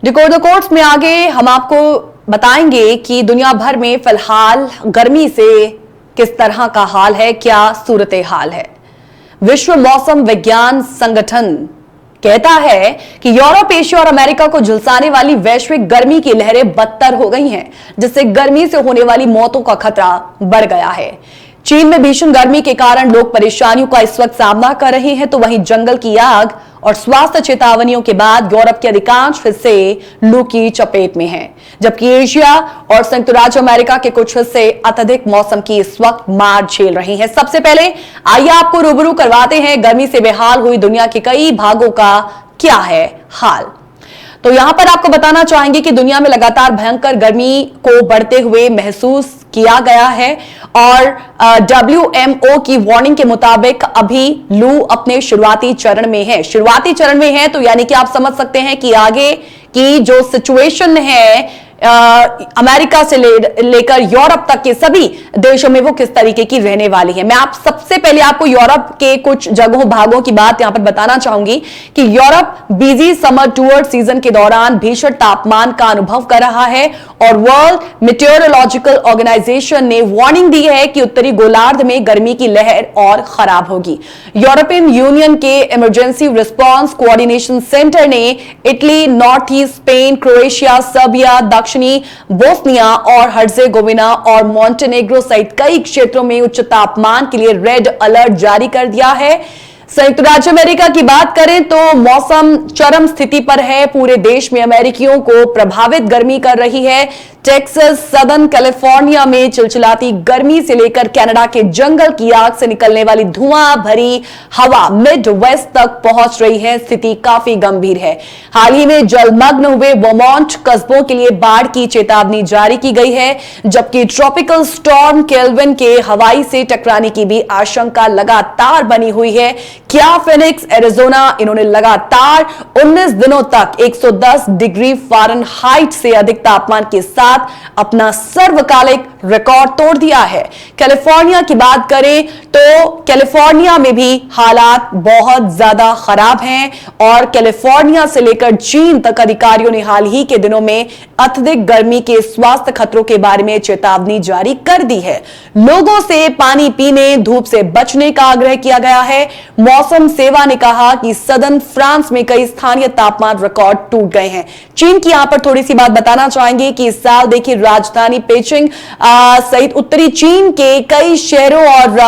Decode the courts में आगे हम आपको बताएंगे कि दुनिया भर में फिलहाल गर्मी से किस तरह का हाल है, क्या सूरत हाल है। विश्व मौसम विज्ञान संगठन कहता है कि यूरोप, एशिया और अमेरिका को झुलसाने वाली वैश्विक गर्मी की लहरें बदतर हो गई हैं, जिससे गर्मी से होने वाली मौतों का खतरा बढ़ गया है। चीन में भीषण गर्मी के कारण लोग परेशानियों का इस वक्त सामना कर रहे हैं, तो वहीं जंगल की आग और स्वास्थ्य चेतावनियों के बाद यूरोप के अधिकांश हिस्से लू की चपेट में हैं, जबकि एशिया और संयुक्त राज्य अमेरिका के कुछ हिस्से अत्यधिक मौसम की इस वक्त मार झेल रहे हैं। सबसे पहले आइए आपको रूबरू करवाते हैं गर्मी से बेहाल हुई दुनिया के कई भागों का क्या है हाल। तो यहां पर आपको बताना चाहेंगे कि दुनिया में लगातार भयंकर गर्मी को बढ़ते हुए महसूस किया गया है और WMO की वार्निंग के मुताबिक अभी लू अपने शुरुआती चरण में है। तो यानी कि आप समझ सकते हैं कि आगे की जो सिचुएशन है अमेरिका से लेकर यूरोप तक के सभी देशों में वो किस तरीके की रहने वाली है। मैं आप सबसे पहले आपको यूरोप के कुछ जगहों भागों की बात यहां पर बताना चाहूंगी कि Europe busy summer tour season के दौरान भीषण तापमान का अनुभव कर रहा है और वर्ल्ड मेटेरोलॉजिकल ऑर्गेनाइजेशन ने वार्निंग दी है कि उत्तरी गोलार्ध में गर्मी की लहर और खराब होगी। यूरोपियन यूनियन के इमरजेंसी रिस्पांस कोऑर्डिनेशन सेंटर ने Italy, north east Spain, Croatia, Serbia, दक्षिणी बोस्निया और हर्जेगोविना और मॉन्टेनेग्रो सहित कई क्षेत्रों में उच्च तापमान के लिए रेड अलर्ट जारी कर दिया है। संयुक्त राज्य अमेरिका की बात करें तो मौसम चरम स्थिति पर है। पूरे देश में अमेरिकियों को प्रभावित गर्मी कर रही है। टेक्सास, सदर्न कैलिफोर्निया में चिलचिलाती गर्मी से लेकर कनाडा के जंगल की आग से निकलने वाली धुआं भरी हवा मिड वेस्ट तक पहुंच रही है। स्थिति काफी गंभीर है। हाल ही में जलमग्न हुए वर्मोंट कस्बों के लिए बाढ़ की चेतावनी जारी की गई है, जबकि ट्रॉपिकल स्टॉर्म केल्विन के हवाई से टकराने की भी आशंका लगातार बनी हुई है। क्या फिनिक्स, एरिजोना, इन्होंने लगातार 19 दिनों तक 110 डिग्री फ़ारेनहाइट से अधिक तापमान के साथ अपना सर्वकालिक रिकॉर्ड तोड़ दिया है। कैलिफोर्निया की बात करें तो कैलिफोर्निया में भी हालात बहुत ज्यादा खराब हैं और कैलिफोर्निया से लेकर चीन तक अधिकारियों ने हाल ही के दिनों में अत्यधिक गर्मी के स्वास्थ्य खतरों के बारे में चेतावनी जारी कर दी है। लोगों से पानी पीने, धूप से बचने का आग्रह किया गया है। मौसम सेवा ने कहा कि सदर्न फ्रांस में कई स्थानीय तापमान रिकॉर्ड टूट गए हैं। चीन की यहां पर थोड़ी सी बात बताना चाहेंगे कि इस साल देखिए राजधानी पेचिंग सहित उत्तरी चीन के कई शहरों और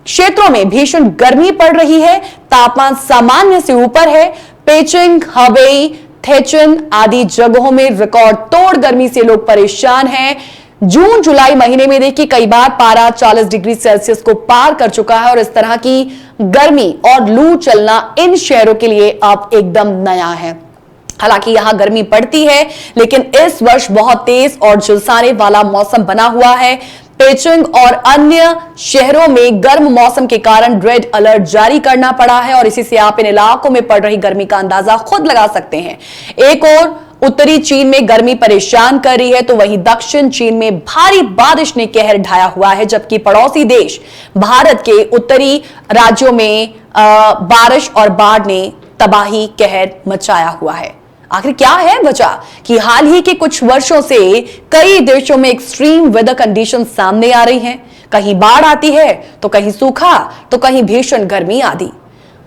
क्षेत्रों में भीषण गर्मी पड़ रही है। तापमान सामान्य से ऊपर है। पेचिंग, हवेई, थेचन आदि जगहों में रिकॉर्ड तोड़ गर्मी से लोग परेशान हैं। जून जुलाई महीने में देखिए कई बार पारा 40 डिग्री सेल्सियस को पार कर चुका है और इस तरह की गर्मी और लू चलना इन शहरों के लिए अब एकदम नया है। हालांकि यहां गर्मी पड़ती है, लेकिन इस वर्ष बहुत तेज और झुलसाने वाला मौसम बना हुआ है। पेचिंग और अन्य शहरों में गर्म मौसम के कारण रेड अलर्ट जारी करना पड़ा है और इसी से आप इन इलाकों में पड़ रही गर्मी का अंदाजा खुद लगा सकते हैं। एक और उत्तरी चीन में गर्मी परेशान कर रही है, तो वहीं दक्षिण चीन में भारी बारिश ने कहर ढाया हुआ है, जबकि पड़ोसी देश भारत के उत्तरी राज्यों में बारिश और बाढ़ ने तबाही कहर मचाया हुआ है। आखिर क्या है वजह कि हाल ही के कुछ वर्षों से कई देशों में एक्सट्रीम वेदर कंडीशन सामने आ रही हैं। कहीं बाढ़ आती है तो कहीं सूखा, तो कहीं भीषण गर्मी आदि।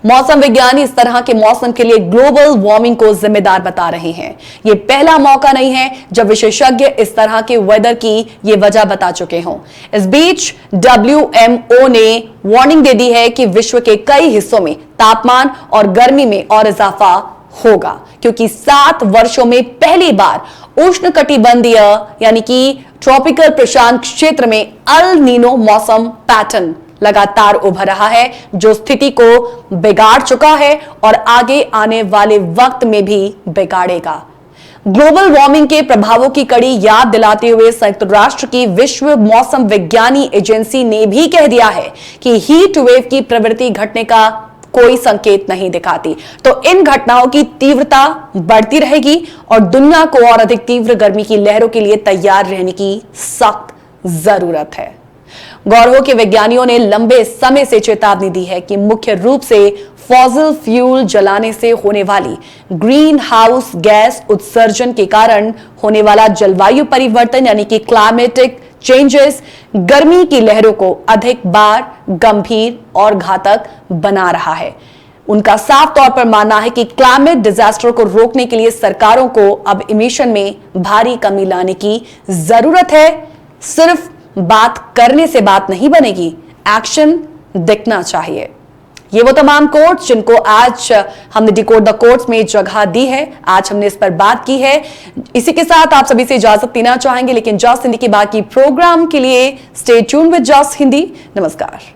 मौसम विज्ञानी इस तरह के मौसम के लिए ग्लोबल वार्मिंग को जिम्मेदार बता रहे हैं। यह पहला मौका नहीं है जब विशेषज्ञ इस तरह के वेदर की ये वजह बता चुके हों। इस बीच WMO ने वार्निंग दे दी है कि विश्व के कई हिस्सों में तापमान और गर्मी में और इजाफा होगा, क्योंकि 7 वर्षों में पहली बार उष्णकटिबंधीय यानी कि ट्रॉपिकल प्रशांत क्षेत्र में अल नीनो मौसम पैटर्न लगातार उभर रहा है, जो स्थिति को बिगाड़ चुका है और आगे आने वाले वक्त में भी बिगाड़ेगा। ग्लोबल वार्मिंग के प्रभावों की कड़ी याद दिलाते हुए संयुक्त राष्ट्र की विश्व मौसम विज्ञानी एजेंसी ने भी कह दिया है कि हीट वेव की प्रवृत्ति घटने का कोई संकेत नहीं दिखाती, तो इन घटनाओं की तीव्रता बढ़ती रहेगी और दुनिया को और अधिक तीव्र गर्मी की लहरों के लिए तैयार रहने की सख्त जरूरत है। गौर हो कि वैज्ञानिकों ने लंबे समय से चेतावनी दी है कि मुख्य रूप से फॉसिल फ्यूल जलाने से होने वाली ग्रीन हाउस गैस उत्सर्जन के कारण होने वाला जलवायु परिवर्तन यानी कि क्लाइमेटिक चेंजेस गर्मी की लहरों को अधिक बार गंभीर और घातक बना रहा है। उनका साफ तौर पर मानना है कि क्लाइमेट डिजास्टर को रोकने के लिए सरकारों को अब इमिशन में भारी कमी लाने की जरूरत है। सिर्फ बात करने से बात नहीं बनेगी, एक्शन दिखना चाहिए। ये वो तमाम कोट्स जिनको आज हमने डिकोड द कोट्स में जगह दी है, आज हमने इस पर बात की है। इसी के साथ आप सभी से इजाजत लेना चाहेंगे, लेकिन जॉस हिंदी की बाकी प्रोग्राम के लिए stay tune with Josh Hindi. नमस्कार।